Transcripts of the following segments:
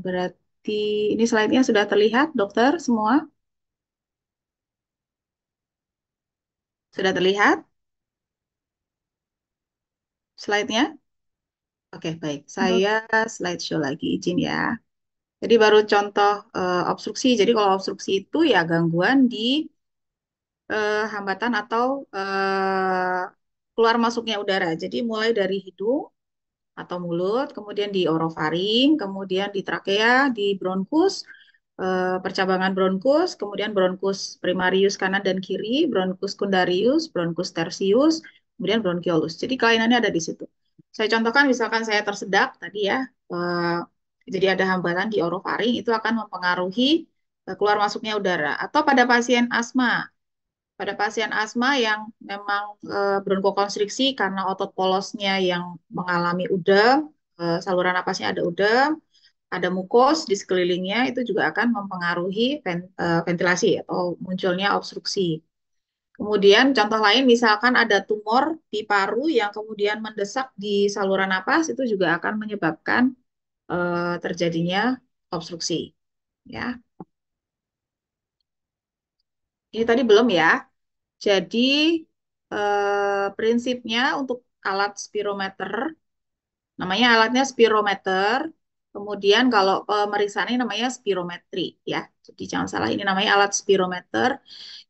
Berarti ini slide-nya sudah terlihat, dokter semua? Sudah terlihat slide-nya? Oke, baik. Dok, Saya slideshow lagi, izin ya. Jadi baru contoh obstruksi. Jadi kalau obstruksi itu ya gangguan di hambatan atau keluar masuknya udara. Jadi mulai dari hidung atau mulut, kemudian di orofaring, kemudian di trakea, di bronkus, percabangan bronkus, kemudian bronkus primarius kanan dan kiri, bronkus secundarius, bronkus tertius, kemudian bronkiolus. Jadi kelainannya ada di situ. Saya contohkan misalkan saya tersedak tadi ya, eh, jadi ada hambatan di orofaring itu akan mempengaruhi keluar masuknya udara. Atau pada pasien asma, pada pasien asma yang memang bronkokonstriksi karena otot polosnya yang mengalami udem, saluran napasnya ada udem, ada mukos di sekelilingnya, itu juga akan mempengaruhi ventilasi atau munculnya obstruksi. Kemudian contoh lain misalkan ada tumor di paru yang kemudian mendesak di saluran napas, itu juga akan menyebabkan terjadinya obstruksi. Ya, ini tadi belum ya. Jadi prinsipnya untuk alat spirometer, namanya alatnya spirometer. Kemudian kalau pemeriksaan ini namanya spirometri ya. Jadi jangan salah ini namanya alat spirometer.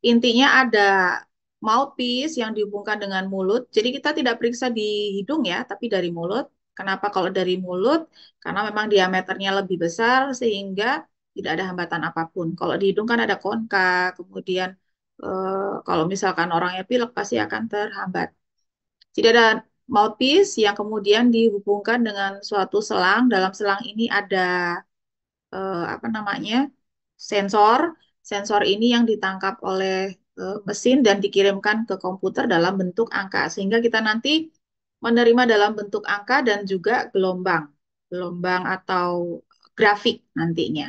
Intinya ada mouthpiece yang dihubungkan dengan mulut. Jadi kita tidak periksa di hidung ya, tapi dari mulut. Kenapa kalau dari mulut? Karena memang diameternya lebih besar sehingga tidak ada hambatan apapun. Kalau di hidung kan ada konka, kemudian kalau misalkan orangnya pilek pasti akan terhambat. Jadi ada mouthpiece yang kemudian dihubungkan dengan suatu selang. Dalam selang ini ada apa namanya sensor. Sensor ini yang ditangkap oleh mesin dan dikirimkan ke komputer dalam bentuk angka, sehingga kita nanti menerima dalam bentuk angka dan juga gelombang, gelombang atau grafik nantinya.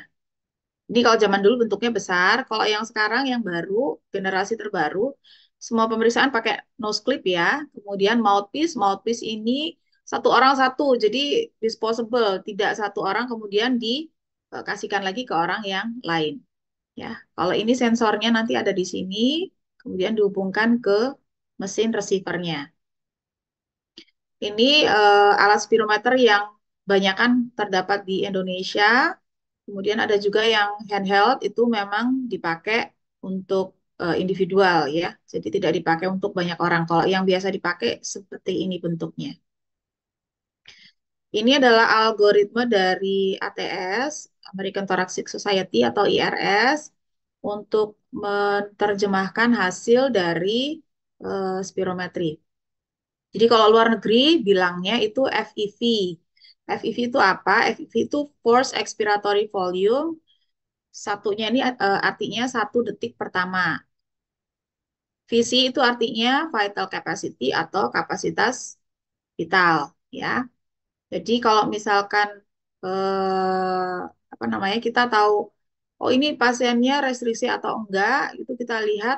Jadi kalau zaman dulu bentuknya besar, kalau yang sekarang yang baru, generasi terbaru, semua pemeriksaan pakai nose clip ya. Kemudian mouthpiece, mouthpiece ini satu orang satu, jadi disposable, tidak satu orang kemudian dikasihkan lagi ke orang yang lain. Ya, kalau ini sensornya nanti ada di sini, kemudian dihubungkan ke mesin receivernya. Ini alat spirometer yang banyak kan terdapat di Indonesia. Kemudian ada juga yang handheld itu memang dipakai untuk individual ya. Jadi tidak dipakai untuk banyak orang. Kalau yang biasa dipakai seperti ini bentuknya. Ini adalah algoritma dari ATS, American Thoracic Society atau IRS, untuk menerjemahkan hasil dari spirometri. Jadi kalau luar negeri bilangnya itu FEV. FEV itu apa? FEV itu Force Expiratory Volume. Satunya ini artinya 1 detik pertama. VC itu artinya vital capacity atau kapasitas vital, ya. Jadi kalau misalkan apa namanya kita tahu, oh ini pasiennya restriksi atau enggak, itu kita lihat,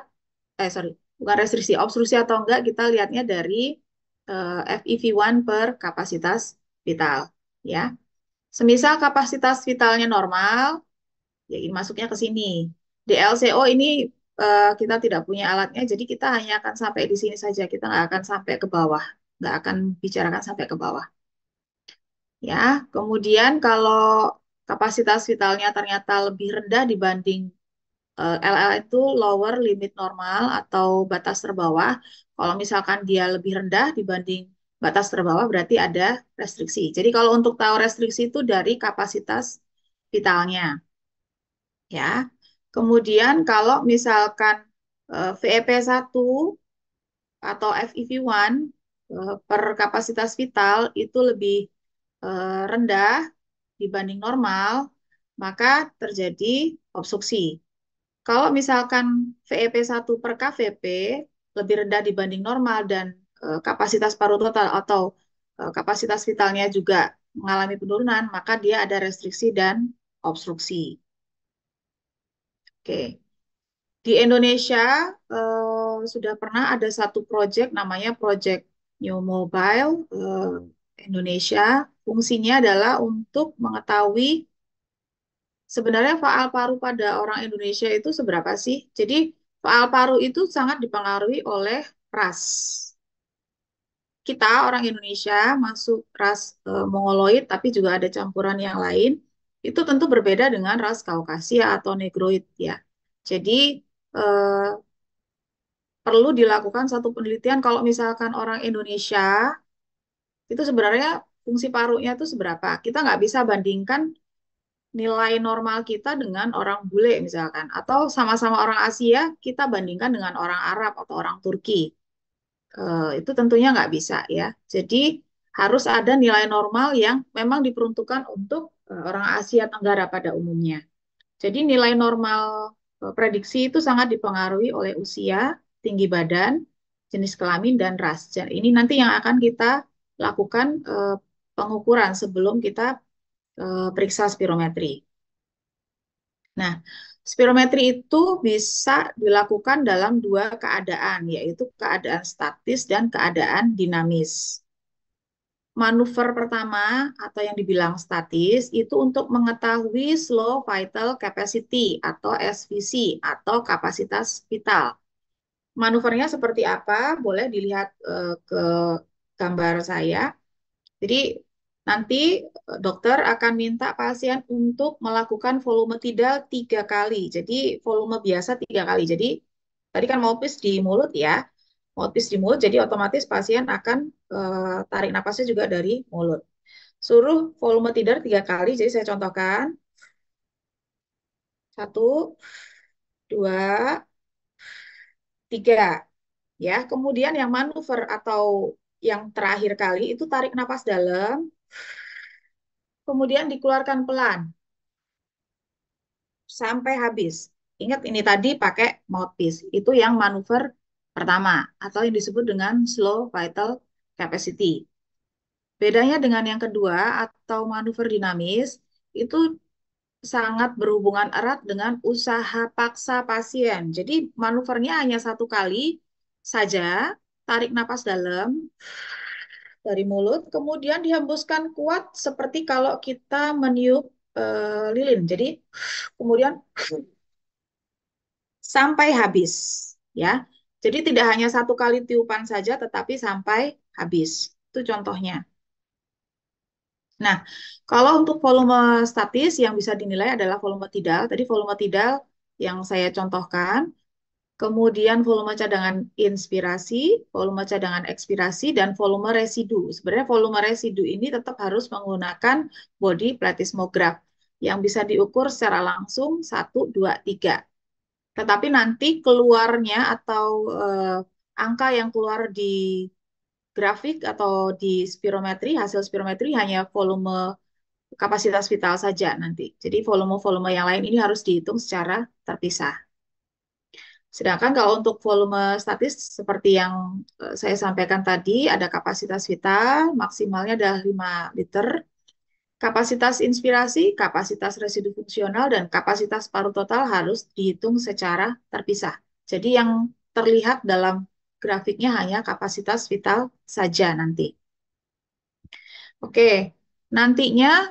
sorry, bukan restriksi, obstruksi atau enggak, kita lihatnya dari FEV1 per kapasitas vital, ya. Semisal kapasitas vitalnya normal, ya ini masuknya ke sini. DLCO ini kita tidak punya alatnya, jadi kita hanya akan sampai di sini saja, kita nggak akan sampai ke bawah, nggak akan bicarakan sampai ke bawah. Ya, kemudian kalau kapasitas vitalnya ternyata lebih rendah dibanding LL itu lower limit normal atau batas terbawah. Kalau misalkan dia lebih rendah dibanding batas terbawah berarti ada restriksi. Jadi kalau untuk tahu restriksi itu dari kapasitas vitalnya, ya. Kemudian kalau misalkan VEP1 atau FEV1 per kapasitas vital itu lebih rendah dibanding normal, maka terjadi obstruksi. Kalau misalkan VEP1 per KVP lebih rendah dibanding normal dan kapasitas paru total atau kapasitas vitalnya juga mengalami penurunan, maka dia ada restriksi dan obstruksi. Oke. Di Indonesia sudah pernah ada satu proyek namanya Project New Mobile Indonesia. Fungsinya adalah untuk mengetahui Sebenarnya faal paru pada orang Indonesia itu seberapa sih? Jadi faal paru itu sangat dipengaruhi oleh ras. Kita orang Indonesia masuk ras Mongoloid, tapi juga ada campuran yang lain. Itu tentu berbeda dengan ras Kaukasia atau Negroid ya. Jadi eh, perlu dilakukan satu penelitian kalau misalkan orang Indonesia itu sebenarnya fungsi parunya itu seberapa. Kita nggak bisa bandingkan nilai normal kita dengan orang bule misalkan, atau sama-sama orang Asia kita bandingkan dengan orang Arab atau orang Turki. Itu tentunya nggak bisa ya. Jadi harus ada nilai normal yang memang diperuntukkan untuk orang Asia Tenggara pada umumnya. Jadi nilai normal prediksi itu sangat dipengaruhi oleh usia, tinggi badan, jenis kelamin, dan ras. Dan ini nanti yang akan kita lakukan pengukuran sebelum kita periksa spirometri. Nah, spirometri itu bisa dilakukan dalam dua keadaan, yaitu keadaan statis dan keadaan dinamis. Manuver pertama atau yang dibilang statis itu untuk mengetahui slow vital capacity atau SVC atau kapasitas vital. Manuvernya seperti apa? Boleh dilihat ke gambar saya. Jadi nanti dokter akan minta pasien untuk melakukan volume tidal 3 kali. Jadi volume biasa 3 kali. Jadi tadi kan mau pis di mulut ya, mau pis di mulut. Jadi otomatis pasien akan tarik napasnya juga dari mulut. Suruh volume tidal 3 kali. Jadi saya contohkan 1, 2, 3, ya. Kemudian yang manuver atau yang terakhir kali itu tarik napas dalam, kemudian dikeluarkan pelan sampai habis. Ingat ini tadi pakai mouthpiece. Itu yang manuver pertama atau yang disebut dengan slow vital capacity. Bedanya dengan yang kedua atau manuver dinamis itu sangat berhubungan erat dengan usaha paksa pasien. Jadi manuvernya hanya 1 kali saja, tarik napas dalam dari mulut, kemudian dihembuskan kuat seperti kalau kita meniup lilin. Jadi kemudian sampai habis ya. Jadi tidak hanya 1 kali tiupan saja tetapi sampai habis. Itu contohnya. Nah, kalau untuk volume statis yang bisa dinilai adalah volume tidal. Tadi volume tidal yang saya contohkan, kemudian volume cadangan inspirasi, volume cadangan ekspirasi, dan volume residu. Sebenarnya volume residu ini tetap harus menggunakan body plethysmograph yang bisa diukur secara langsung 1, 2, 3. Tetapi nanti keluarnya atau angka yang keluar di grafik atau di spirometri, hasil spirometri hanya volume kapasitas vital saja nanti. Jadi volume-volume yang lain ini harus dihitung secara terpisah. Sedangkan kalau untuk volume statis seperti yang saya sampaikan tadi, ada kapasitas vital, maksimalnya adalah 5 liter, kapasitas inspirasi, kapasitas residu fungsional, dan kapasitas paru total harus dihitung secara terpisah. Jadi yang terlihat dalam grafiknya hanya kapasitas vital saja nanti. Oke, nantinya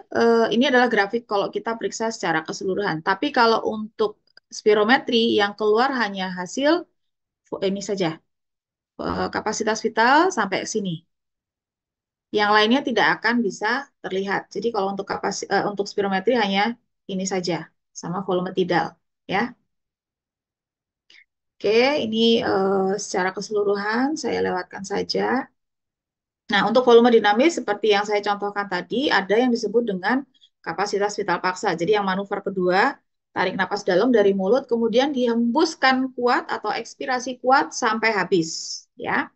ini adalah grafik kalau kita periksa secara keseluruhan. Tapi kalau untuk spirometri yang keluar hanya hasil ini saja, kapasitas vital sampai sini. Yang lainnya tidak akan bisa terlihat. Jadi kalau untuk untuk spirometri hanya ini saja sama volume tidal ya. Oke, ini secara keseluruhan saya lewatkan saja. Nah, untuk volume dinamis seperti yang saya contohkan tadi ada yang disebut dengan kapasitas vital paksa. Jadi yang manuver kedua, tarik napas dalam dari mulut kemudian dihembuskan kuat atau ekspirasi kuat sampai habis ya.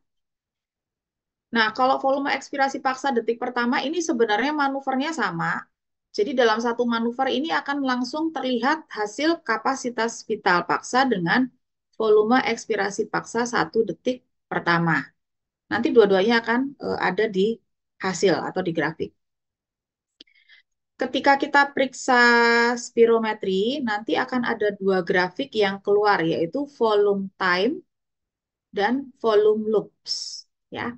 Nah, kalau volume ekspirasi paksa detik pertama ini sebenarnya manuvernya sama. Jadi dalam satu manuver ini akan langsung terlihat hasil kapasitas vital paksa dengan volume ekspirasi paksa 1 detik pertama. Nanti dua-duanya akan ada di hasil atau di grafik. Ketika kita periksa spirometri, nanti akan ada 2 grafik yang keluar, yaitu volume time dan volume loops. Ya.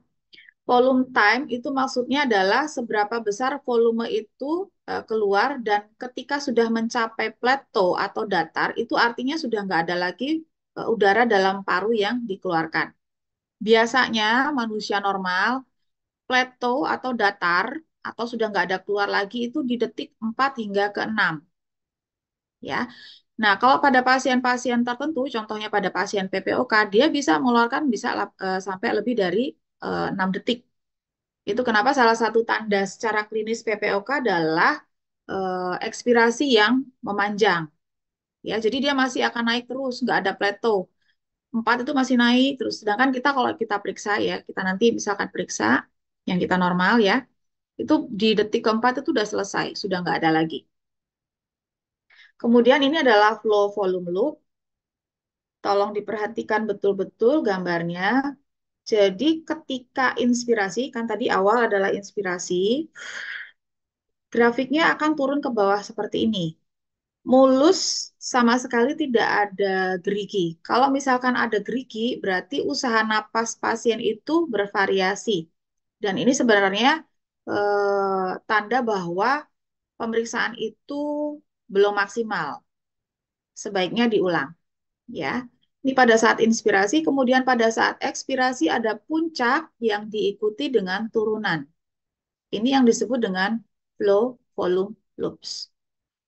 Volume time itu maksudnya adalah seberapa besar volume itu keluar dan ketika sudah mencapai plateau atau datar itu artinya sudah nggak ada lagi udara dalam paru yang dikeluarkan. Biasanya manusia normal plateau atau datar atau sudah nggak ada keluar lagi itu di detik 4 hingga ke 6 ya. Nah, kalau pada pasien-pasien tertentu, contohnya pada pasien PPOK, dia bisa mengeluarkan bisa sampai lebih dari 6 detik. Itu kenapa salah satu tanda secara klinis PPOK adalah ekspirasi yang memanjang. Ya, jadi dia masih akan naik terus, nggak ada plateau. 4 itu masih naik terus. Sedangkan kita kalau kita periksa ya, kita nanti misalkan periksa yang kita normal ya, itu di detik keempat itu udah selesai, sudah nggak ada lagi. Kemudian ini adalah flow volume loop. Tolong diperhatikan betul-betul gambarnya. Jadi ketika inspirasi, kan tadi awal adalah inspirasi, grafiknya akan turun ke bawah seperti ini. Mulus sama sekali tidak ada gerigi. Kalau misalkan ada gerigi, berarti usaha napas pasien itu bervariasi. Dan ini sebenarnya tanda bahwa pemeriksaan itu belum maksimal. Sebaiknya diulang, ya. Ini pada saat inspirasi, kemudian pada saat ekspirasi ada puncak yang diikuti dengan turunan. Ini yang disebut dengan flow volume loops.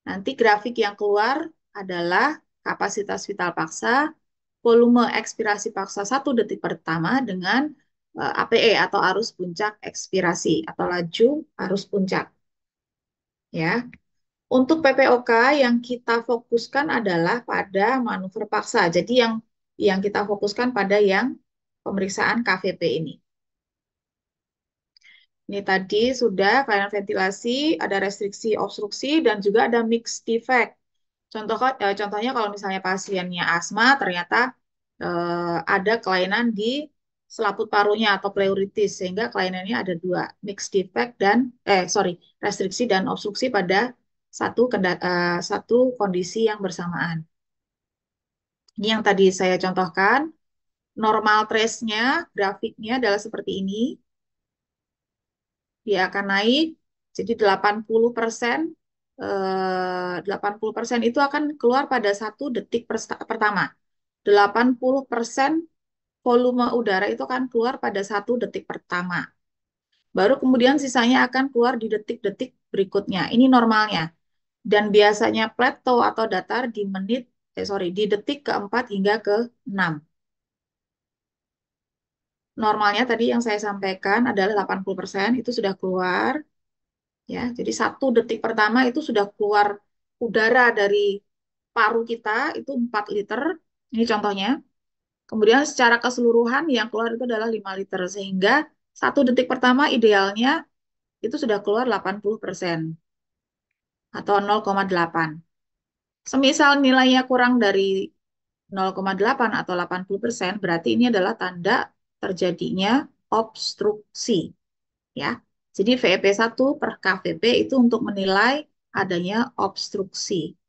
Nanti grafik yang keluar adalah kapasitas vital paksa, volume ekspirasi paksa 1 detik pertama dengan APE atau arus puncak ekspirasi atau laju arus puncak. Ya, untuk PPOK yang kita fokuskan adalah pada manuver paksa. Jadi yang kita fokuskan pada yang pemeriksaan KVP ini. Ini tadi sudah kelainan ventilasi, ada restriksi obstruksi, dan juga ada mixed defect. Contohnya kalau misalnya pasiennya asma, ternyata ada kelainan di selaput parunya atau pleuritis, sehingga kelainannya ada dua, mixed defect dan, restriksi dan obstruksi pada satu kondisi yang bersamaan. Ini yang tadi saya contohkan, normal trace-nya, grafiknya adalah seperti ini. Dia akan naik, jadi 80%, 80% itu akan keluar pada 1 detik pertama. 80% volume udara itu akan keluar pada 1 detik pertama. Baru kemudian sisanya akan keluar di detik-detik berikutnya. Ini normalnya. Dan biasanya plateau atau datar di di detik keempat hingga ke-6. Normalnya tadi yang saya sampaikan adalah 80% itu sudah keluar. Ya, jadi 1 detik pertama itu sudah keluar udara dari paru kita itu 4 liter. Ini contohnya. Kemudian secara keseluruhan yang keluar itu adalah 5 liter. Sehingga 1 detik pertama idealnya itu sudah keluar 80% atau 0,8. Semisal nilainya kurang dari 0,8 atau 80%, berarti ini adalah tanda terjadinya obstruksi. Ya. Jadi VEP1 per KVP itu untuk menilai adanya obstruksi.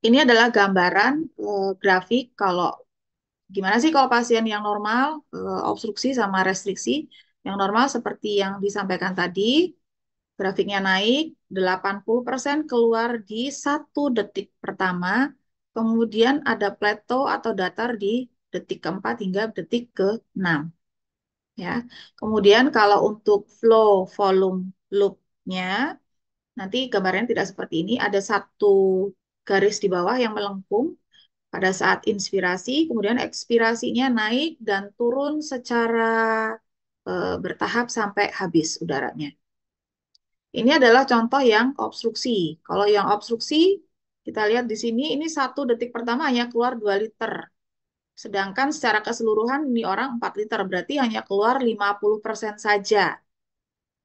Ini adalah gambaran grafik kalau gimana sih kalau pasien yang normal, obstruksi sama restriksi. Yang normal seperti yang disampaikan tadi, grafiknya naik, 80% keluar di 1 detik pertama, kemudian ada plateau atau datar di detik keempat hingga detik ke-6. Ya. Kemudian kalau untuk flow volume loop-nya, nanti gambarnya tidak seperti ini, ada satu garis di bawah yang melengkung pada saat inspirasi, kemudian ekspirasinya naik dan turun secara bertahap sampai habis udaranya. Ini adalah contoh yang obstruksi. Kalau yang obstruksi, kita lihat di sini, ini 1 detik pertama hanya keluar 2 liter. Sedangkan secara keseluruhan ini orang 4 liter, berarti hanya keluar 50% saja.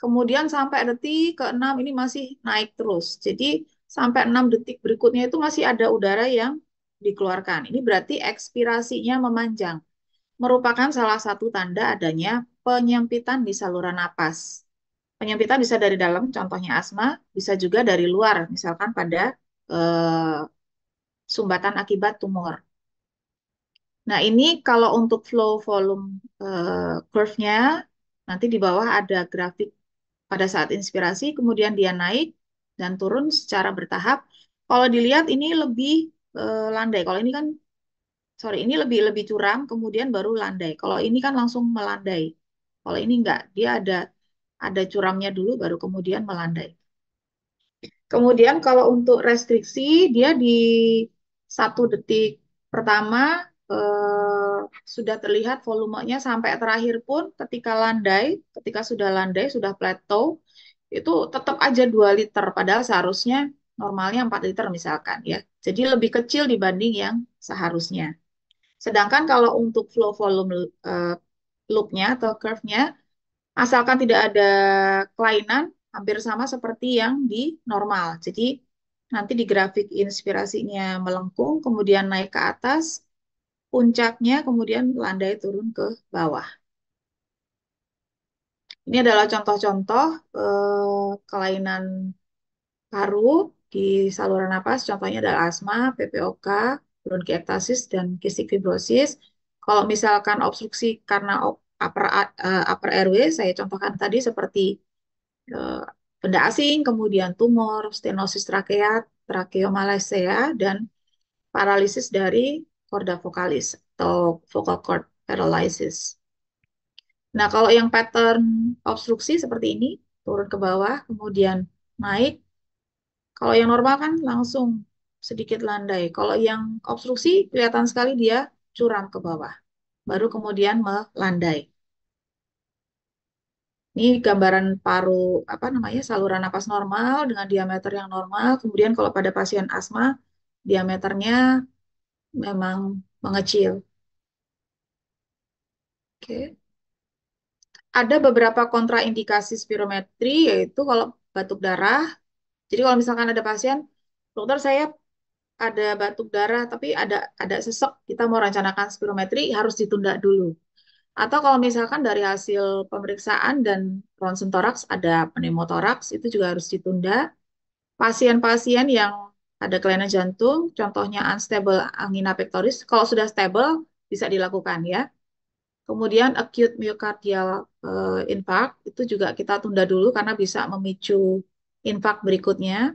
Kemudian sampai detik ke-6 ini masih naik terus. Jadi sampai 6 detik berikutnya itu masih ada udara yang dikeluarkan. Ini berarti ekspirasinya memanjang. Merupakan salah satu tanda adanya penyempitan di saluran napas. Penyempitan bisa dari dalam, contohnya asma, bisa juga dari luar, misalkan pada sumbatan akibat tumor. Nah, ini kalau untuk flow volume curve-nya, nanti di bawah ada grafik pada saat inspirasi, kemudian dia naik dan turun secara bertahap. Kalau dilihat ini lebih landai. Kalau ini kan, sorry, ini lebih lebih curam, kemudian baru landai. Kalau ini kan langsung melandai. Kalau ini enggak, dia ada curamnya dulu, baru kemudian melandai. Kemudian kalau untuk restriksi, dia di 1 detik pertama sudah terlihat volumenya sampai terakhir pun ketika sudah landai, sudah plateau, itu tetap aja 2 liter, padahal seharusnya normalnya 4 liter misalkan ya. Jadi lebih kecil dibanding yang seharusnya. Sedangkan kalau untuk flow volume loop-nya atau curve-nya, asalkan tidak ada kelainan, hampir sama seperti yang di normal. Jadi nanti di grafik inspirasinya melengkung, kemudian naik ke atas, puncaknya kemudian landai turun ke bawah. Ini adalah contoh-contoh kelainan paru di saluran napas. Contohnya adalah asma, PPOK, bronkiektasis, dan kistik fibrosis. Kalau misalkan obstruksi karena upper airway, saya contohkan tadi seperti eh, benda asing, kemudian tumor, stenosis trakea, tracheomalacia, dan paralisis dari korda vokalis atau vocal cord paralysis. Nah, kalau yang pattern obstruksi seperti ini, turun ke bawah, kemudian naik. Kalau yang normal kan langsung sedikit landai. Kalau yang obstruksi, kelihatan sekali dia curam ke bawah. Baru kemudian melandai. Ini gambaran paru, apa namanya, saluran napas normal dengan diameter yang normal. Kemudian kalau pada pasien asma, diameternya memang mengecil. Oke. Ada beberapa kontraindikasi spirometri, yaitu kalau batuk darah. Jadi kalau misalkan ada pasien, dokter saya ada batuk darah, tapi ada sesek, kita mau rencanakan spirometri, harus ditunda dulu. Atau kalau misalkan dari hasil pemeriksaan dan ronsen toraks ada pneumotoraks, itu juga harus ditunda. Pasien-pasien yang ada kelainan jantung, contohnya unstable angina pectoris, kalau sudah stable bisa dilakukan ya. Kemudian acute myocardial infarct itu juga kita tunda dulu karena bisa memicu infark berikutnya.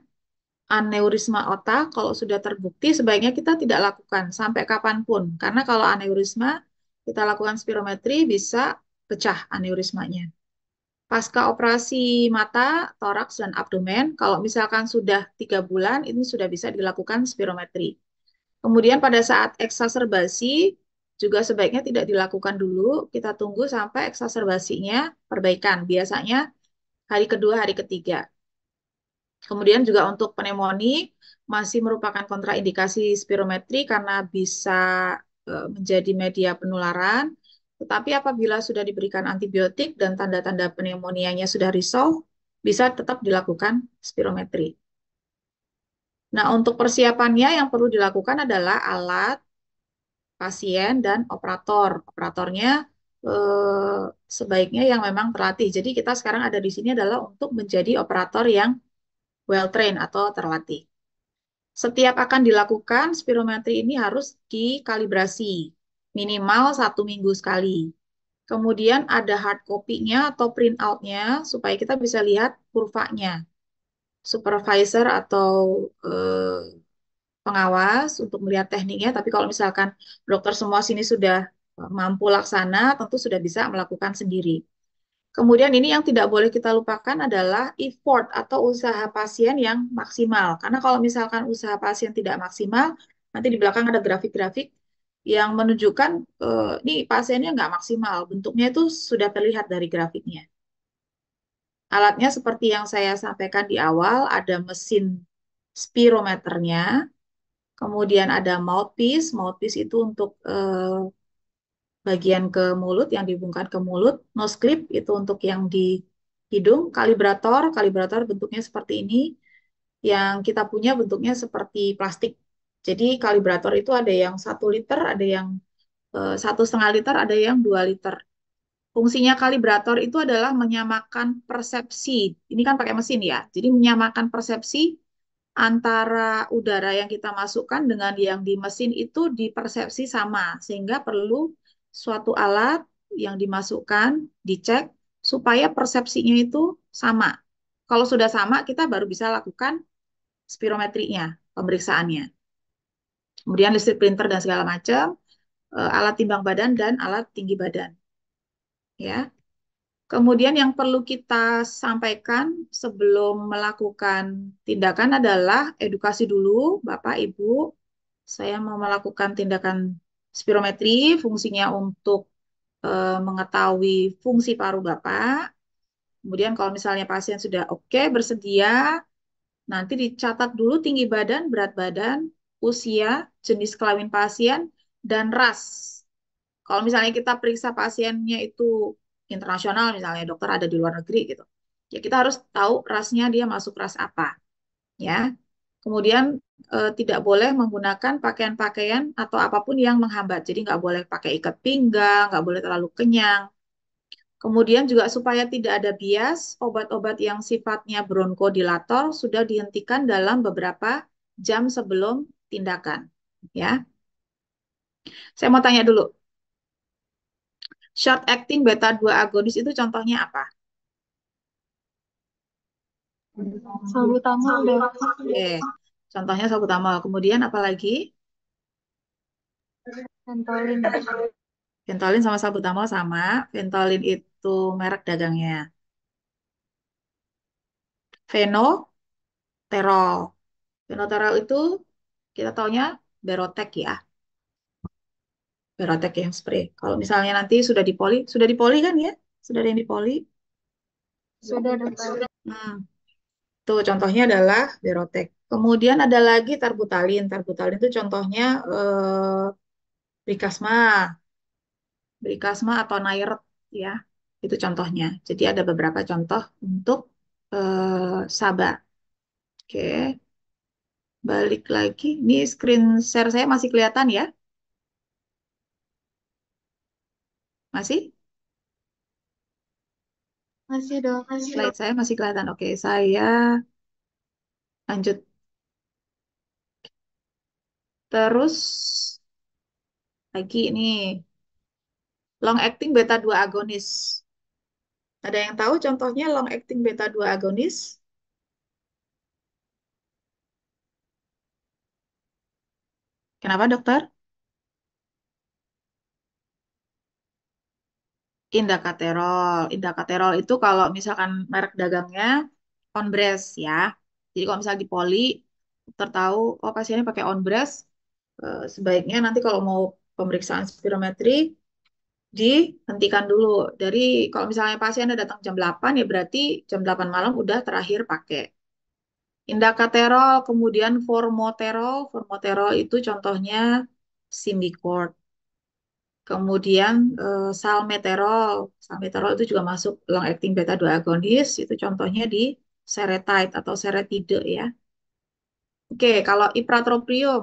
Aneurisma otak kalau sudah terbukti sebaiknya kita tidak lakukan sampai kapanpun karena kalau aneurisma kita lakukan spirometri bisa pecah aneurismanya. Pasca operasi mata, toraks, dan abdomen, kalau misalkan sudah 3 bulan, ini sudah bisa dilakukan spirometri. Kemudian pada saat eksaserbasi, juga sebaiknya tidak dilakukan dulu, kita tunggu sampai eksaserbasinya perbaikan, biasanya hari kedua, hari ketiga. Kemudian juga untuk pneumoni, masih merupakan kontraindikasi spirometri karena bisa menjadi media penularan, tetapi apabila sudah diberikan antibiotik dan tanda-tanda pneumonianya sudah resolve, bisa tetap dilakukan spirometri. Nah, untuk persiapannya yang perlu dilakukan adalah alat, pasien, dan operator. Operatornya eh, sebaiknya yang memang terlatih. Jadi kita sekarang ada di sini adalah untuk menjadi operator yang well trained atau terlatih. Setiap akan dilakukan, spirometri ini harus dikalibrasi minimal 1 minggu sekali. Kemudian ada hard copy-nya atau print out-nya supaya kita bisa lihat kurvanya. Supervisor atau eh, pengawas untuk melihat tekniknya, tapi kalau misalkan dokter semua sini sudah mampu laksana, tentu sudah bisa melakukan sendiri. Kemudian ini yang tidak boleh kita lupakan adalah effort atau usaha pasien yang maksimal. Karena kalau misalkan usaha pasien tidak maksimal, nanti di belakang ada grafik-grafik yang menunjukkan ini pasiennya nggak maksimal. Bentuknya itu sudah terlihat dari grafiknya. Alatnya seperti yang saya sampaikan di awal, ada mesin spirometernya, kemudian ada mouthpiece. Mouthpiece itu untuk bagian ke mulut yang dihubungkan ke mulut, nose clip itu untuk yang di hidung, kalibrator bentuknya seperti ini, yang kita punya bentuknya seperti plastik. Jadi kalibrator itu ada yang 1 liter, ada yang 1,5 liter, ada yang 2 liter. Fungsinya kalibrator itu adalah menyamakan persepsi. Ini kan pakai mesin ya, jadi menyamakan persepsi antara udara yang kita masukkan dengan yang di mesin itu dipersepsi sama, sehingga perlu suatu alat yang dimasukkan, dicek, supaya persepsinya itu sama. Kalau sudah sama, kita baru bisa lakukan spirometrinya, pemeriksaannya. Kemudian listrik printer dan segala macam, alat timbang badan dan alat tinggi badan. Ya. Kemudian yang perlu kita sampaikan sebelum melakukan tindakan adalah edukasi dulu, Bapak, Ibu. Saya mau melakukan tindakan spirometri, fungsinya untuk mengetahui fungsi paru Bapak. Kemudian kalau misalnya pasien sudah oke, bersedia, nanti dicatat dulu tinggi badan, berat badan, usia, jenis kelamin pasien, dan ras. Kalau misalnya kita periksa pasiennya itu internasional, misalnya dokter ada di luar negeri gitu, ya kita harus tahu rasnya dia masuk ras apa, ya. Kemudian tidak boleh menggunakan pakaian-pakaian atau apapun yang menghambat. Jadi nggak boleh pakai ikat pinggang, nggak boleh terlalu kenyang. Kemudian juga supaya tidak ada bias, obat-obat yang sifatnya bronkodilator sudah dihentikan dalam beberapa jam sebelum tindakan. Ya, saya mau tanya dulu, short acting beta 2 agonis itu contohnya apa? Salbutamol, Dok. Oke, contohnya salbutamol. Kemudian apa lagi? Ventolin. Ventolin sama salbutamol sama. Ventolin itu merek dagangnya. Venoterol. Venoterol itu kita taunya Berotek ya. Berotek yang spray. Kalau misalnya nanti sudah dipoli kan ya? Sudah ada yang dipoli. Sudah, Dokter. Hmm, tuh contohnya adalah Berotek. Kemudian ada lagi tarbutalin. Tarbutalin itu contohnya Brikasma. Brikasma atau Nairet ya. Itu contohnya. Jadi ada beberapa contoh untuk SABA. Oke, balik lagi. Ini screen share saya masih kelihatan ya? Masih? Masih, Dok. Slide saya masih kelihatan. Oke, saya lanjut. Terus lagi ini long acting beta 2 agonis. Ada yang tahu contohnya long acting beta 2 agonis? Kenapa, dokter? Indakaterol. Indakaterol itu kalau misalkan merek dagangnya Onbres ya. Jadi kalau misalnya di poli, dokter tahu, oh pasiennya pakai Onbres, sebaiknya nanti kalau mau pemeriksaan spirometri, dihentikan dulu. Dari kalau misalnya pasiennya datang jam 8, ya berarti jam 8 malam udah terakhir pakai. Indakaterol, kemudian formoterol. Formoterol itu contohnya Symbicort. Kemudian salmeterol. Salmeterol itu juga masuk long acting beta 2 agonis. Itu contohnya di seretide atau seretide ya. Oke, kalau ipratropium.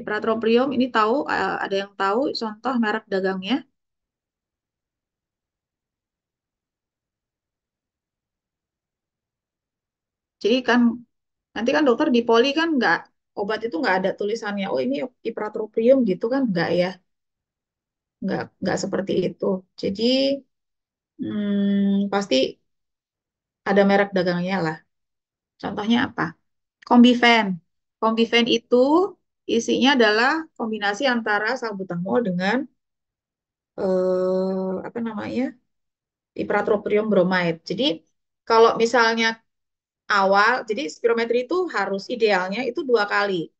Ipratropium ini tahu ada yang tahu contoh merek dagangnya? Jadi kan nanti kan dokter di poli kan nggak obat itu nggak ada tulisannya. Oh ini ipratropium gitu kan nggak ya? Nggak seperti itu. Jadi pasti ada merek dagangnya lah. Contohnya apa? Combifen. Combifen itu isinya adalah kombinasi antara salbutamol dengan apa namanya? Ipratropium bromide. Jadi kalau misalnya awal, jadi spirometri itu harus idealnya itu 2 kali.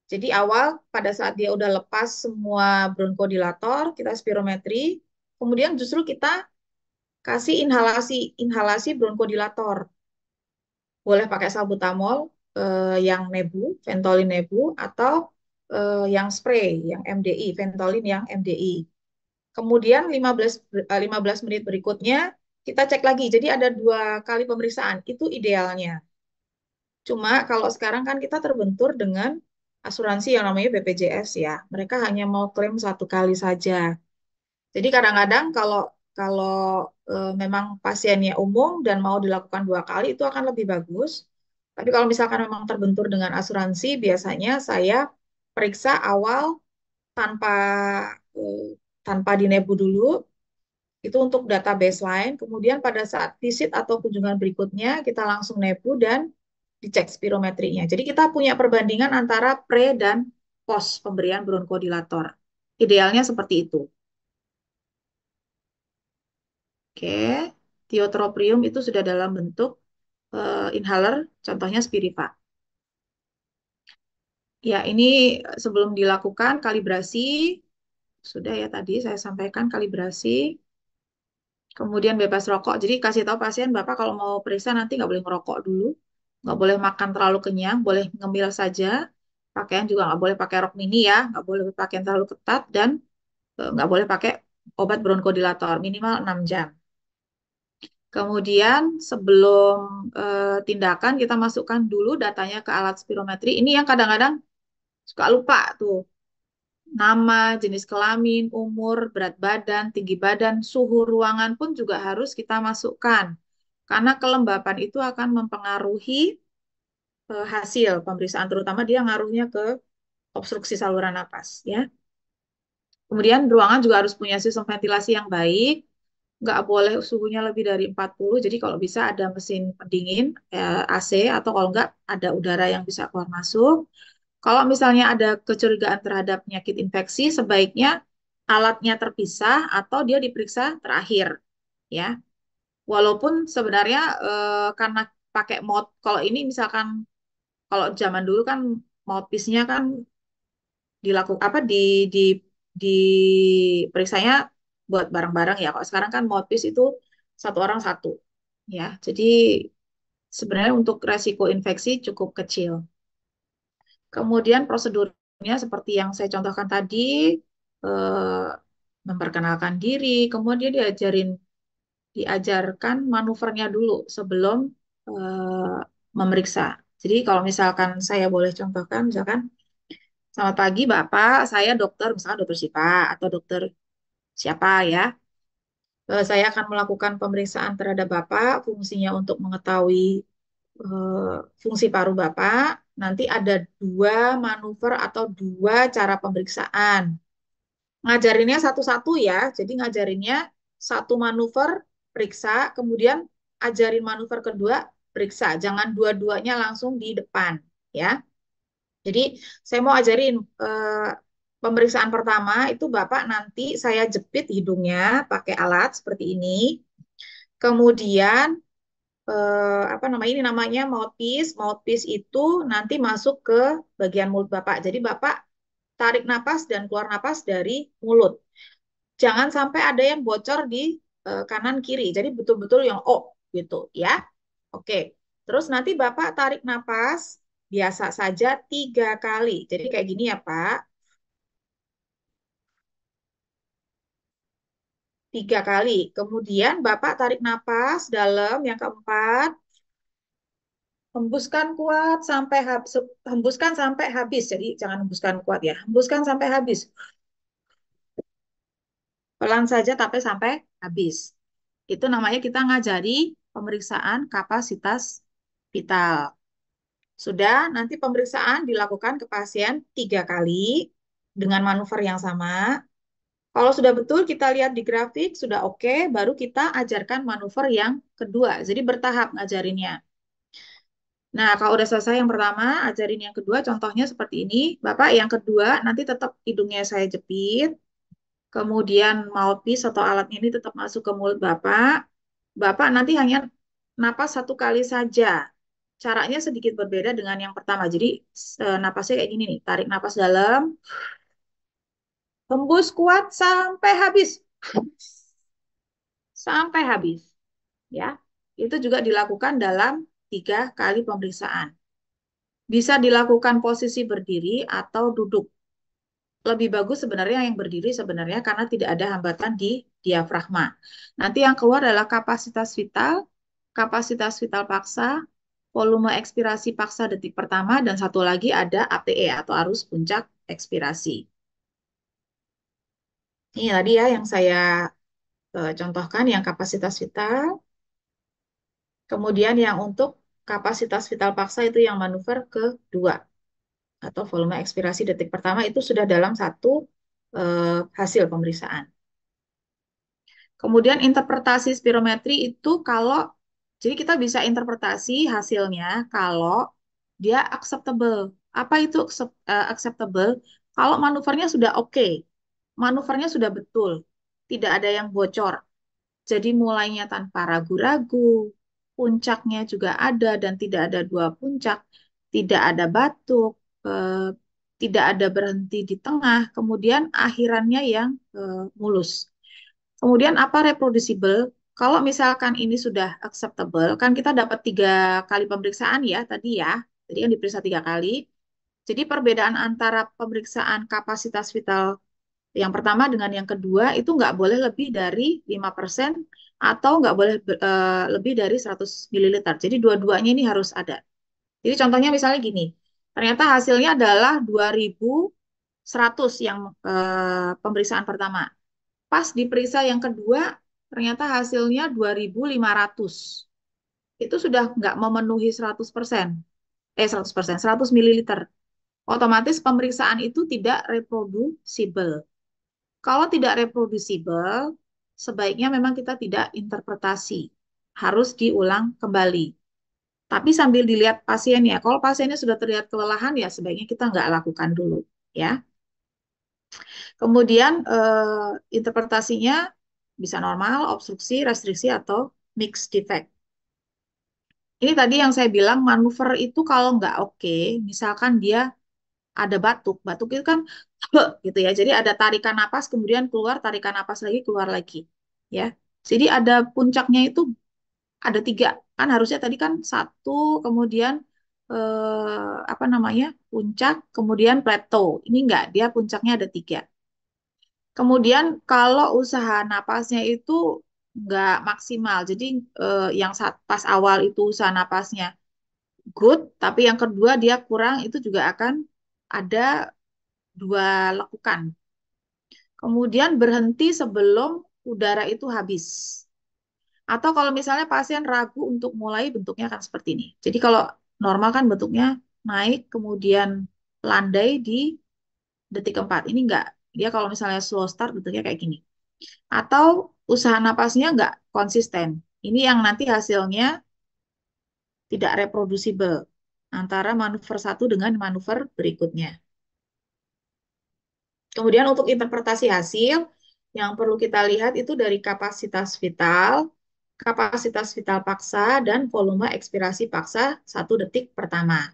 Jadi awal pada saat dia udah lepas semua bronkodilator, kita spirometri, kemudian justru kita kasih inhalasi bronkodilator. Boleh pakai salbutamol yang nebu, Ventolin nebu, atau yang spray, yang MDI, Ventolin yang MDI. Kemudian 15 menit berikutnya kita cek lagi. Jadi ada 2 kali pemeriksaan, itu idealnya. Cuma kalau sekarang kan kita terbentur dengan asuransi yang namanya BPJS ya. Mereka hanya mau klaim 1 kali saja. Jadi kadang-kadang kalau kalau memang pasiennya umum dan mau dilakukan 2 kali itu akan lebih bagus. Tapi kalau misalkan memang terbentur dengan asuransi, biasanya saya periksa awal tanpa eh, tanpa dinebu dulu, itu untuk data baseline. Kemudian pada saat visit atau kunjungan berikutnya, kita langsung nebu dan dicek spirometrinya. Jadi kita punya perbandingan antara pre dan post pemberian bronkodilator. Idealnya seperti itu. Oke, tiotropium itu sudah dalam bentuk inhaler, contohnya Spiriva. Ya, ini sebelum dilakukan kalibrasi, sudah ya tadi saya sampaikan kalibrasi, kemudian bebas rokok. Jadi kasih tahu pasien, Bapak kalau mau periksa nanti nggak boleh ngerokok dulu, nggak boleh makan terlalu kenyang, boleh ngemil saja. Pakaian juga nggak boleh pakai rok mini ya, nggak boleh pakaian terlalu ketat, dan nggak boleh pakai obat bronkodilator, minimal 6 jam. Kemudian sebelum tindakan kita masukkan dulu datanya ke alat spirometri. Ini yang kadang-kadang suka lupa tuh. Nama, jenis kelamin, umur, berat badan, tinggi badan, suhu ruangan pun juga harus kita masukkan. Karena kelembapan itu akan mempengaruhi hasil pemeriksaan, terutama dia ngaruhnya ke obstruksi saluran napas, ya. Kemudian ruangan juga harus punya sistem ventilasi yang baik, nggak boleh suhunya lebih dari 40. Jadi kalau bisa ada mesin pendingin, AC, atau kalau nggak ada udara yang bisa keluar masuk. Kalau misalnya ada kecurigaan terhadap penyakit infeksi, sebaiknya alatnya terpisah atau dia diperiksa terakhir, ya. Walaupun sebenarnya karena pakai mouth, kalau ini misalkan kalau zaman dulu kan mouthpiece-nya kan dilakukan apa di periksanya buat bareng-bareng ya. Kalau sekarang kan mouthpiece itu satu orang satu, ya. Jadi sebenarnya untuk resiko infeksi cukup kecil. Kemudian prosedurnya seperti yang saya contohkan tadi, eh, memperkenalkan diri, kemudian diajarkan manuvernya dulu sebelum eh, memeriksa. Jadi kalau misalkan saya boleh contohkan, misalkan, selamat pagi Bapak, saya dokter, misalkan dokter Sipa atau dokter siapa ya. Saya akan melakukan pemeriksaan terhadap Bapak, fungsinya untuk mengetahui eh, fungsi paru Bapak. Nanti ada dua manuver atau dua cara pemeriksaan. Ngajarinnya satu-satu ya, jadi ngajarinnya satu manuver, periksa, kemudian ajarin manuver kedua, periksa. Jangan dua-duanya langsung di depan, ya. Jadi saya mau ajarin pemeriksaan pertama itu Bapak nanti saya jepit hidungnya pakai alat seperti ini. Kemudian apa namanya ini namanya mouthpiece. Mouthpiece itu nanti masuk ke bagian mulut Bapak. Jadi Bapak tarik napas dan keluar napas dari mulut. Jangan sampai ada yang bocor di kanan kiri. Jadi betul-betul yang oh gitu ya. Oke. Terus nanti Bapak tarik napas biasa saja 3 kali. Jadi kayak gini ya Pak. 3 kali. Kemudian Bapak tarik napas dalam yang keempat. Hembuskan kuat sampai habis. Hembuskan sampai habis. Jadi jangan hembuskan kuat ya. Hembuskan sampai habis. Pelan saja tapi sampai habis. Itu namanya kita ngajari pemeriksaan kapasitas vital. Sudah, nanti pemeriksaan dilakukan ke pasien 3 kali dengan manuver yang sama. Kalau sudah betul kita lihat di grafik, sudah oke, baru kita ajarkan manuver yang kedua. Jadi bertahap ngajarinnya. Nah, kalau udah selesai yang pertama, ajarin yang kedua, contohnya seperti ini. Bapak yang kedua, nanti tetap hidungnya saya jepit, kemudian mouthpiece atau alatnya ini tetap masuk ke mulut Bapak. Bapak nanti hanya napas 1 kali saja. Caranya sedikit berbeda dengan yang pertama. Jadi napasnya kayak gini nih, tarik napas dalam, hembus kuat sampai habis. Sampai habis. Ya, itu juga dilakukan dalam 3 kali pemeriksaan. Bisa dilakukan posisi berdiri atau duduk. Lebih bagus sebenarnya yang berdiri sebenarnya karena tidak ada hambatan di diafragma. Nanti yang keluar adalah kapasitas vital paksa, volume ekspirasi paksa detik pertama, dan satu lagi ada APE atau arus puncak ekspirasi. Ini tadi ya yang saya contohkan yang kapasitas vital. Kemudian yang untuk kapasitas vital paksa itu yang manuver kedua atau volume ekspirasi detik pertama itu sudah dalam satu hasil pemeriksaan. Kemudian interpretasi spirometri itu kalau jadi kita bisa interpretasi hasilnya kalau dia acceptable. Apa itu acceptable? Kalau manuvernya sudah oke, manuvernya sudah betul, tidak ada yang bocor. Jadi mulainya tanpa ragu-ragu, puncaknya juga ada dan tidak ada dua puncak, tidak ada batuk, tidak ada berhenti di tengah, kemudian akhirannya yang mulus. Kemudian apa reproducible? Kalau misalkan ini sudah acceptable, kan kita dapat 3 kali pemeriksaan ya tadi ya. Jadi yang diperiksa 3 kali. Jadi perbedaan antara pemeriksaan kapasitas vital yang pertama dengan yang kedua itu nggak boleh lebih dari 5% atau nggak boleh lebih dari 100 mililiter. Jadi dua-duanya ini harus ada. Jadi contohnya misalnya gini, ternyata hasilnya adalah 2100 yang pemeriksaan pertama. Pas diperiksa yang kedua, ternyata hasilnya 2500. Itu sudah nggak memenuhi 100%. 100%, 100 mililiter. Otomatis pemeriksaan itu tidak reproducible. Kalau tidak reproducible, sebaiknya memang kita tidak interpretasi. Harus diulang kembali. Tapi sambil dilihat pasiennya. Kalau pasiennya sudah terlihat kelelahan, ya sebaiknya kita nggak lakukan dulu. Ya. Kemudian interpretasinya bisa normal, obstruksi, restriksi, atau mixed defect. Ini tadi yang saya bilang manuver itu kalau nggak oke, misalkan dia ada batuk, batuk itu kan gitu ya. Jadi ada tarikan napas, kemudian keluar, tarikan napas lagi, keluar lagi, ya. Jadi ada puncaknya itu ada 3, kan harusnya tadi kan 1, kemudian apa namanya puncak, kemudian plateau. Ini enggak, dia puncaknya ada 3. Kemudian kalau usaha napasnya itu nggak maksimal, jadi yang pas awal itu usaha napasnya good, tapi yang kedua dia kurang, itu juga akan ada 2 lekukan. Kemudian berhenti sebelum udara itu habis. Atau kalau misalnya pasien ragu untuk mulai, bentuknya akan seperti ini. Jadi kalau normal kan bentuknya naik, kemudian landai di detik keempat. Ini enggak. Dia kalau misalnya slow start bentuknya kayak gini. Atau usaha napasnya enggak konsisten. Ini yang nanti hasilnya tidak reproducible antara manuver satu dengan manuver berikutnya. Kemudian untuk interpretasi hasil, yang perlu kita lihat itu dari kapasitas vital paksa, dan volume ekspirasi paksa 1 detik pertama.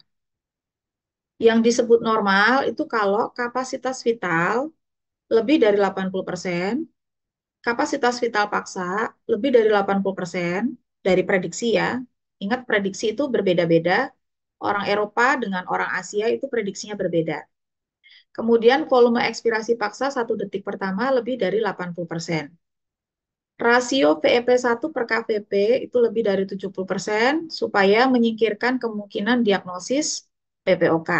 Yang disebut normal itu kalau kapasitas vital lebih dari 80%, kapasitas vital paksa lebih dari 80% dari prediksi ya. Ingat prediksi itu berbeda-beda. Orang Eropa dengan orang Asia itu prediksinya berbeda. Kemudian volume ekspirasi paksa 1 detik pertama lebih dari 80%. Rasio VEP1 per KVP itu lebih dari 70% supaya menyingkirkan kemungkinan diagnosis PPOK.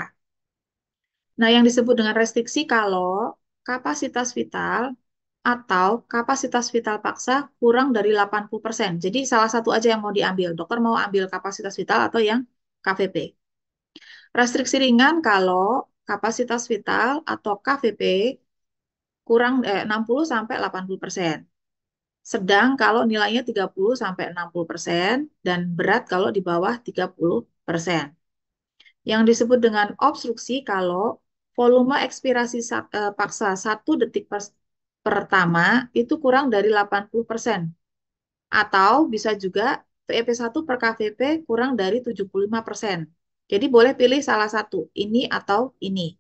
Nah, yang disebut dengan restriksi kalau kapasitas vital atau kapasitas vital paksa kurang dari 80%. Jadi salah satu aja yang mau diambil. Dokter mau ambil kapasitas vital atau yang KVP. Restriksi ringan kalau kapasitas vital atau KVP kurang 60 sampai 80%. Sedang kalau nilainya 30 sampai 60% dan berat kalau di bawah 30%. Yang disebut dengan obstruksi kalau volume ekspirasi paksa 1 detik pertama itu kurang dari 80%. Atau bisa juga VEP1 per KVP kurang dari 75%. Jadi boleh pilih salah satu, ini atau ini.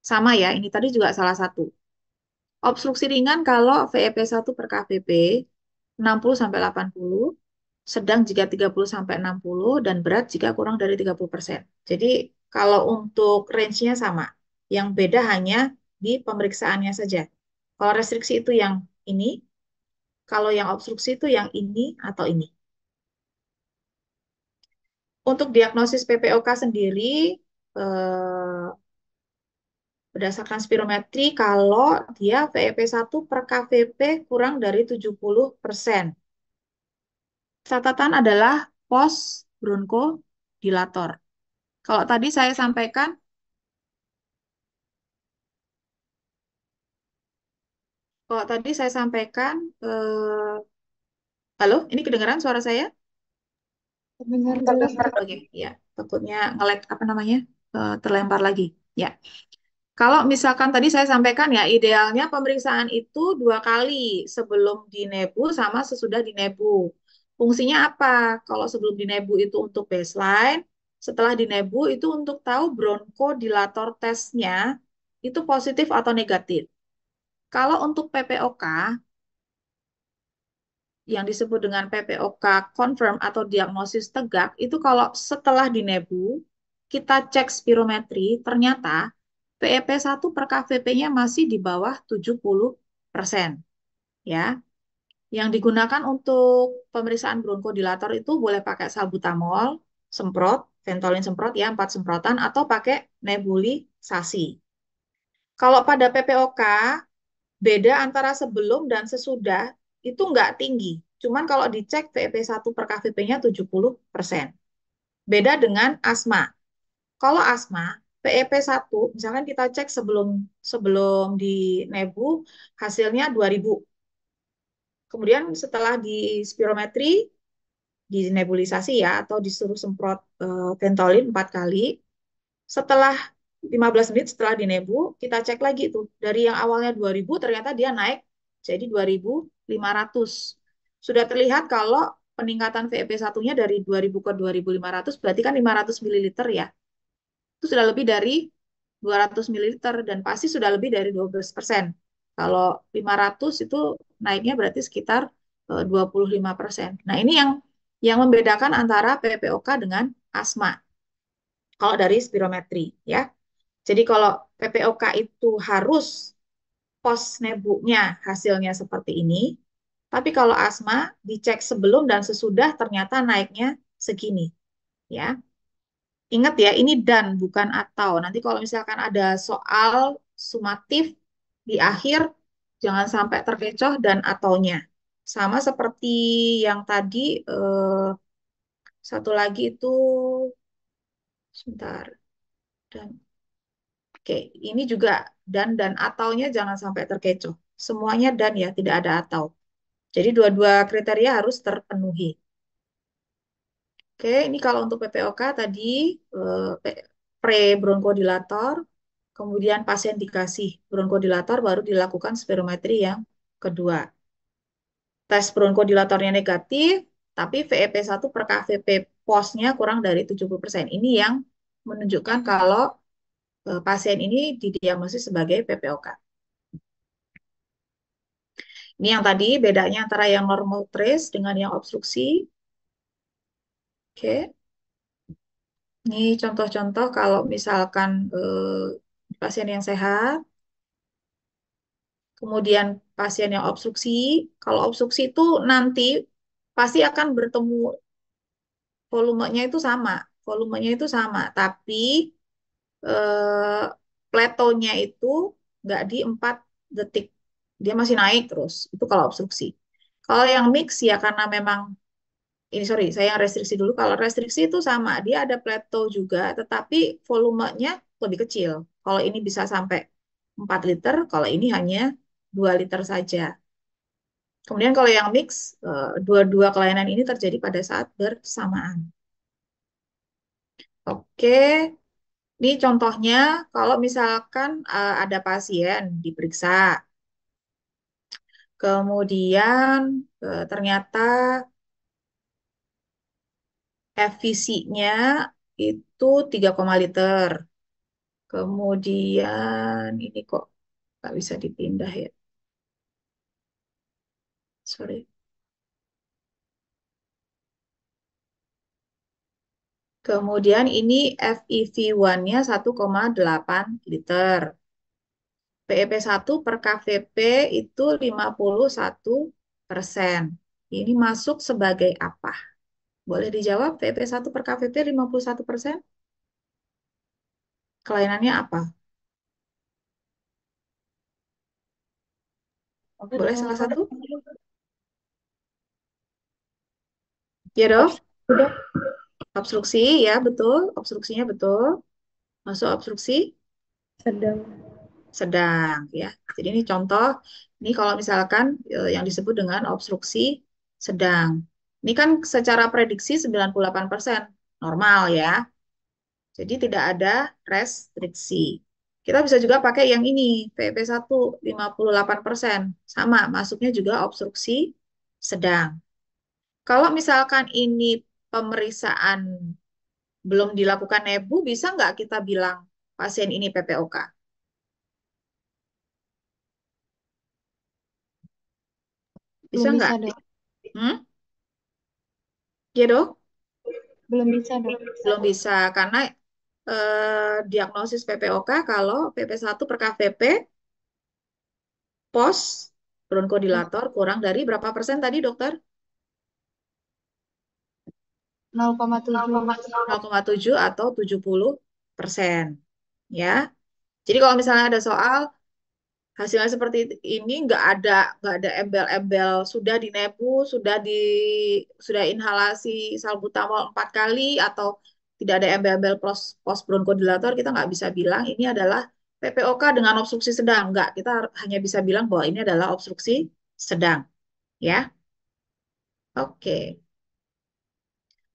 Sama ya, ini tadi juga salah satu. Obstruksi ringan kalau VEP1 per KVP 60 sampai 80, sedang jika 30 sampai 60 dan berat jika kurang dari 30%. Jadi kalau untuk range-nya sama. Yang beda hanya di pemeriksaannya saja. Kalau restriksi itu yang ini, kalau yang obstruksi itu yang ini atau ini. Untuk diagnosis PPOK sendiri eh, berdasarkan spirometri kalau dia VEP1 per KVP kurang dari 70%. Catatan adalah pos bronkodilator. Kalau tadi saya sampaikan, kalau tadi saya sampaikan, halo, ini kedengaran suara saya? Terdengar jelas, Dok. Oke, ya, takutnya nge-lag apa namanya, terlempar lagi. Ya, kalau misalkan tadi saya sampaikan ya, idealnya pemeriksaan itu 2 kali sebelum dinebu sama sesudah dinebu. Fungsinya apa? Kalau sebelum dinebu itu untuk baseline, setelah dinebu itu untuk tahu bronchodilator tesnya itu positif atau negatif. Kalau untuk PPOK, yang disebut dengan PPOK confirm atau diagnosis tegak, itu kalau setelah dinebu, kita cek spirometri, ternyata PEP1 per KVP-nya masih di bawah 70%. Ya. Yang digunakan untuk pemeriksaan bronkodilator itu boleh pakai salbutamol, semprot, Ventolin semprot ya, 4 semprotan, atau pakai nebulisasi. Kalau pada PPOK, beda antara sebelum dan sesudah itu nggak tinggi. Cuman kalau dicek VP1 per KVP-nya 70%. Beda dengan asma. Kalau asma, PEP1, misalkan kita cek sebelum sebelum di nebu, hasilnya 2000. Kemudian setelah di spirometri, di nebulisasi ya, atau disuruh semprot Ventolin 4 kali, setelah 15 menit setelah dinebu, kita cek lagi tuh. Dari yang awalnya 2000, ternyata dia naik jadi 2500. Sudah terlihat kalau peningkatan VEP1-nya dari 2000 ke 2500, berarti kan 500 ml ya. Itu sudah lebih dari 200 ml dan pasti sudah lebih dari 12%. Kalau 500 itu naiknya berarti sekitar 25%. Nah, ini yang membedakan antara PPOK dengan asma. Kalau dari spirometri ya. Jadi kalau PPOK itu harus post nebunya hasilnya seperti ini. Tapi kalau asma dicek sebelum dan sesudah ternyata naiknya segini ya. Ingat ya, ini dan bukan atau. Nanti kalau misalkan ada soal sumatif di akhir, jangan sampai terkecoh dan ataunya. Sama seperti yang tadi, satu lagi itu, sebentar, dan oke, ini juga dan ataunya jangan sampai terkecoh. Semuanya dan ya, tidak ada atau. Jadi dua-dua kriteria harus terpenuhi. Oke, ini kalau untuk PPOK tadi pre-bronkodilator, kemudian pasien dikasih bronkodilator baru dilakukan spirometri yang kedua. Tes bronkodilatornya negatif, tapi VEP1 per KVP posnya kurang dari 70%. Ini yang menunjukkan kalau pasien ini didiagnosis sebagai PPOK. Ini yang tadi bedanya antara yang normal trace dengan yang obstruksi. Oke. Ini contoh-contoh kalau misalkan pasien yang sehat, kemudian pasien yang obstruksi. Kalau obstruksi itu nanti pasti akan bertemu volumenya itu sama, volumenya itu sama, tapi eh, pletonya itu nggak di 4 detik, dia masih naik terus. Itu kalau obstruksi. Kalau yang mix ya karena memang ini sorry, saya yang restriksi dulu. Kalau restriksi itu sama, dia ada plateau juga, tetapi volumenya lebih kecil. Kalau ini bisa sampai 4 liter, kalau ini hanya 2 liter saja. Kemudian kalau yang mix, dua-dua kelainan ini terjadi pada saat bersamaan. Oke, ini contohnya kalau misalkan ada pasien diperiksa, kemudian ternyata FVC-nya itu 3, liter. Kemudian ini kok nggak bisa dipindah ya. Sorry. Kemudian ini FEV1-nya 1,8 liter. PEP1 per KVP itu 51%. Ini masuk sebagai apa? Boleh dijawab, PEP1 per KVP 51%? Kelainannya apa? Apa Boleh tuh? salah satu? Ya, Dok? Obstruksi, Dok. Obstruksi, ya betul. Obstruksinya betul. Masuk obstruksi Sedang. sedang, ya. Jadi ini contoh, ini kalau misalkan yang disebut dengan obstruksi sedang. Ini kan secara prediksi 98% normal ya. Jadi tidak ada restriksi. Kita bisa juga pakai yang ini, PP1 58%. Sama, masuknya juga obstruksi sedang. Kalau misalkan ini pemeriksaan belum dilakukan nebu, bisa nggak kita bilang pasien ini PPOK? Bisa Belum nggak? bisa, Dok. Hmm? Ya dok? Belum bisa, Dok. Belum bisa, karena diagnosis PPOK kalau PP1 per KVP pos bronkodilator kurang dari berapa persen tadi dokter? 0,7. 0,7 atau 70%. Ya. Jadi kalau misalnya ada soal hasilnya seperti ini nggak ada embel-embel sudah dinebu, sudah inhalasi salbutamol 4 kali atau tidak ada embel-embel pos bronkodilator, kita nggak bisa bilang ini adalah PPOK dengan obstruksi sedang. Nggak, kita hanya bisa bilang bahwa ini adalah obstruksi sedang. Ya, oke.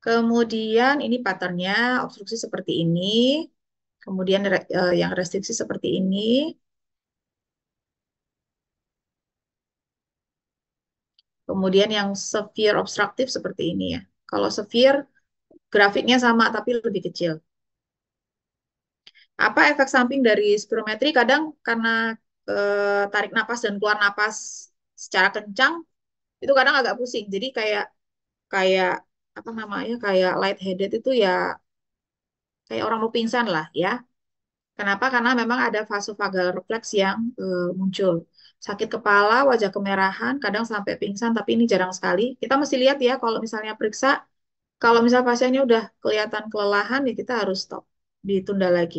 Kemudian ini patternnya obstruksi seperti ini. Kemudian yang restriksi seperti ini. Kemudian yang severe obstruktif seperti ini ya. Kalau severe grafiknya sama tapi lebih kecil. Apa efek samping dari spirometri? Kadang karena tarik napas dan keluar napas secara kencang itu kadang agak pusing. Jadi kayak kayak apa namanya? Kayak lightheaded itu ya kayak orang mau pingsan lah ya. Kenapa? Karena memang ada vasovagal refleks yang muncul. Sakit kepala, wajah kemerahan, kadang sampai pingsan, tapi ini jarang sekali. Kita mesti lihat ya kalau misalnya periksa. Kalau misalnya pasiennya udah kelihatan kelelahan, ya kita harus stop, ditunda lagi.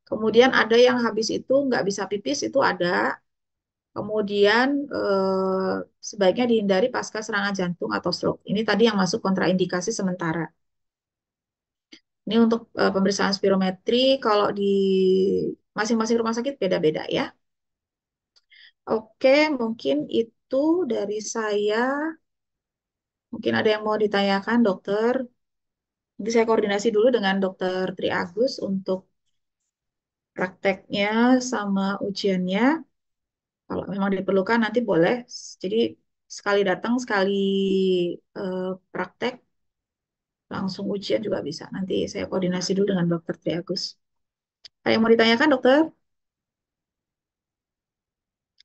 Kemudian ada yang habis itu nggak bisa pipis, itu ada. Kemudian sebaiknya dihindari pasca serangan jantung atau stroke. Ini tadi yang masuk kontraindikasi sementara. Ini untuk pemeriksaan spirometri, kalau di masing-masing rumah sakit beda-beda ya. Oke, mungkin itu dari saya. Mungkin ada yang mau ditanyakan, dokter. Nanti saya koordinasi dulu dengan dokter Tri Agus untuk prakteknya sama ujiannya. Kalau memang diperlukan nanti boleh. Jadi sekali datang, sekali praktek, langsung ujian juga bisa. Nanti saya koordinasi dulu dengan dokter Tri Agus. Ada yang mau ditanyakan, dokter?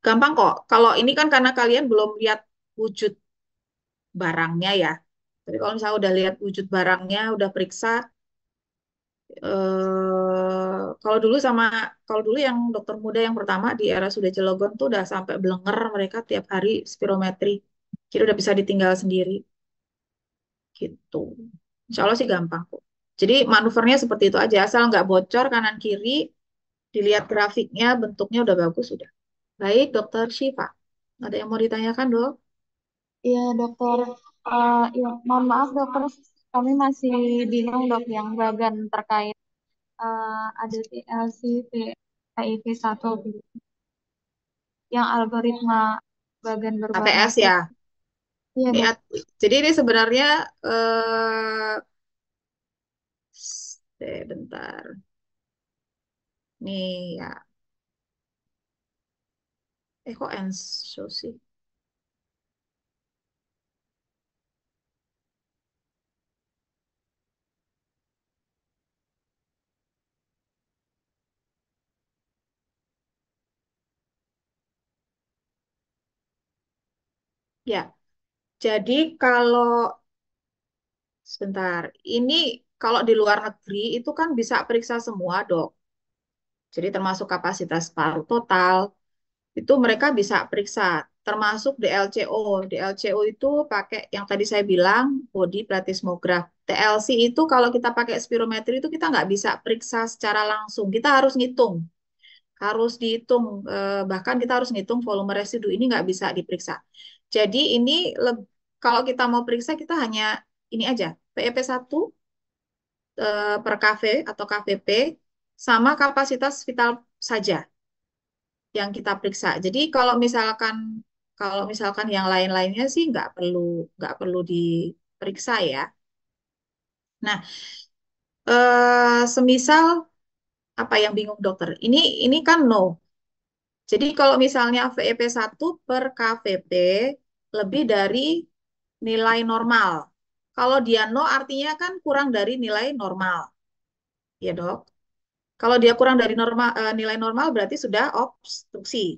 Gampang kok. Kalau ini kan karena kalian belum lihat wujud barangnya ya. Tapi kalau misalnya udah lihat wujud barangnya, udah periksa, kalau dulu kalau dulu yang dokter muda yang pertama di era sudah Cilegon tuh udah sampai belenger mereka tiap hari spirometri. Jadi udah bisa ditinggal sendiri gitu. Insya Allah sih gampang kok. Jadi manuvernya seperti itu aja, asal nggak bocor kanan kiri, dilihat grafiknya, bentuknya udah bagus sudah. Baik, dokter Syifa. Ada yang mau ditanyakan, dok? Iya, dokter. Ya, mohon maaf, dokter. Kami masih bingung, dok, yang bagan terkait ada TLC, PIV 1, yang algoritma bagan berwarna ATS putih. ya. Iya, Ini, dok. jadi ini sebenarnya bentar. Nih ya. Kok Enso sih? Ya, jadi kalau sebentar, ini kalau di luar negeri itu kan bisa periksa semua, dok. Jadi termasuk kapasitas paru total, itu mereka bisa periksa, termasuk DLCO. DLCO itu pakai yang tadi saya bilang, body plethysmograph. TLC itu kalau kita pakai spirometri itu kita nggak bisa periksa secara langsung, kita harus ngitung. Harus dihitung, bahkan kita harus ngitung volume residu, ini nggak bisa diperiksa. Jadi ini kalau kita mau periksa kita hanya ini aja, PEP1 per KV atau KVP sama kapasitas vital saja yang kita periksa. Jadi kalau misalkan yang lain-lainnya sih nggak perlu diperiksa ya. Nah, semisal apa yang bingung dokter? Ini kan no. Jadi kalau misalnya VEP1 per KVP lebih dari nilai normal. Kalau dia no artinya kan kurang dari nilai normal, ya dok. Kalau dia kurang dari nilai normal berarti sudah obstruksi.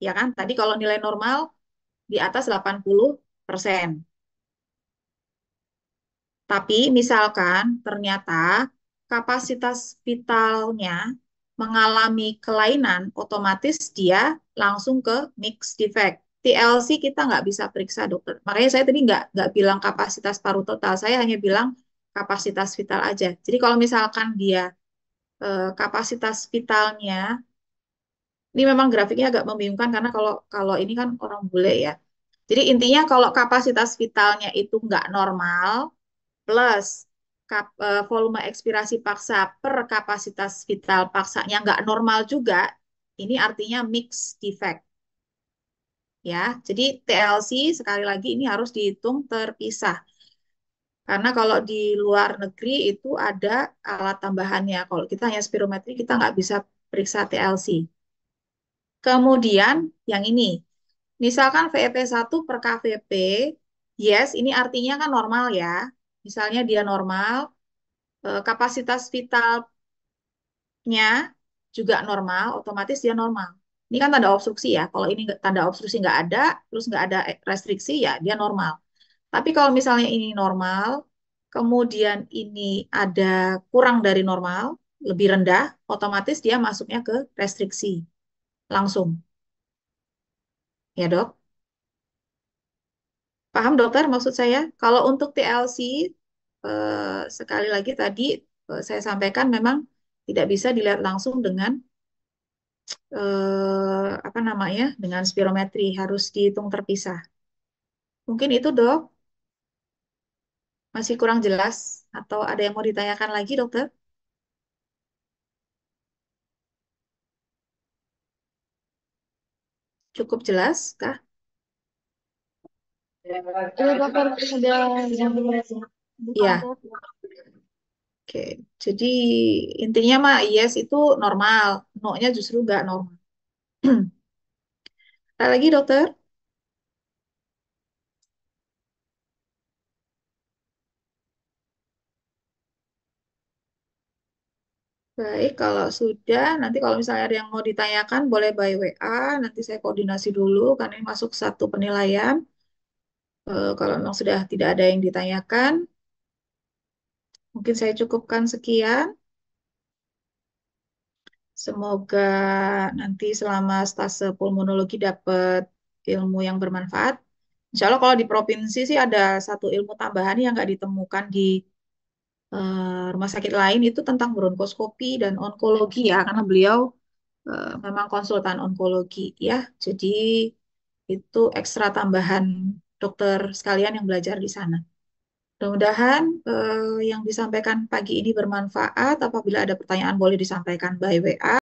Ya kan? Tadi kalau nilai normal di atas 80%. Tapi misalkan ternyata kapasitas vitalnya mengalami kelainan, otomatis dia langsung ke mixed defect. TLC kita nggak bisa periksa dokter. Makanya saya tadi nggak bilang kapasitas paru total, saya hanya bilang kapasitas vital aja. Jadi kalau misalkan dia kapasitas vitalnya, ini memang grafiknya agak membingungkan karena kalau kalau ini kan orang bule ya. Jadi intinya kalau kapasitas vitalnya itu nggak normal, plus volume ekspirasi paksa per kapasitas vital paksanya nggak normal juga, ini artinya mixed defect ya. Jadi TLC sekali lagi ini harus dihitung terpisah. Karena kalau di luar negeri itu ada alat tambahannya. Kalau kita hanya spirometri, kita nggak bisa periksa TLC. Kemudian yang ini, misalkan VEP1 per KVP, yes, ini artinya kan normal ya. Misalnya dia normal, kapasitas vitalnya juga normal, otomatis dia normal. Ini kan tanda obstruksi ya. Kalau ini tanda obstruksi nggak ada, terus nggak ada restriksi ya dia normal. Tapi kalau misalnya ini normal, kemudian ini ada kurang dari normal, lebih rendah, otomatis dia masuknya ke restriksi langsung. Ya dok, paham dokter maksud saya? Kalau untuk TLC, sekali lagi tadi saya sampaikan memang tidak bisa dilihat langsung dengan apa namanya dengan spirometri harus dihitung terpisah. Mungkin itu dok, masih kurang jelas atau ada yang mau ditanyakan lagi dokter? Cukup jelas kah? Iya dokter, sudah yang Iya, dipakai. oke. Jadi intinya mah yes itu normal, no-nya justru nggak normal. Ada lagi dokter? Baik, kalau sudah, nanti kalau misalnya ada yang mau ditanyakan, boleh by WA. Nanti saya koordinasi dulu, karena ini masuk satu penilaian. Kalau memang sudah tidak ada yang ditanyakan, mungkin saya cukupkan sekian. Semoga nanti selama stase pulmonologi dapat ilmu yang bermanfaat. Insya Allah kalau di provinsi sih ada satu ilmu tambahan yang nggak ditemukan di rumah sakit lain itu tentang bronkoskopi dan onkologi ya, karena beliau memang konsultan onkologi ya. Jadi itu ekstra tambahan dokter sekalian yang belajar di sana. Mudah-mudahan yang disampaikan pagi ini bermanfaat. Apabila ada pertanyaan boleh disampaikan by WA.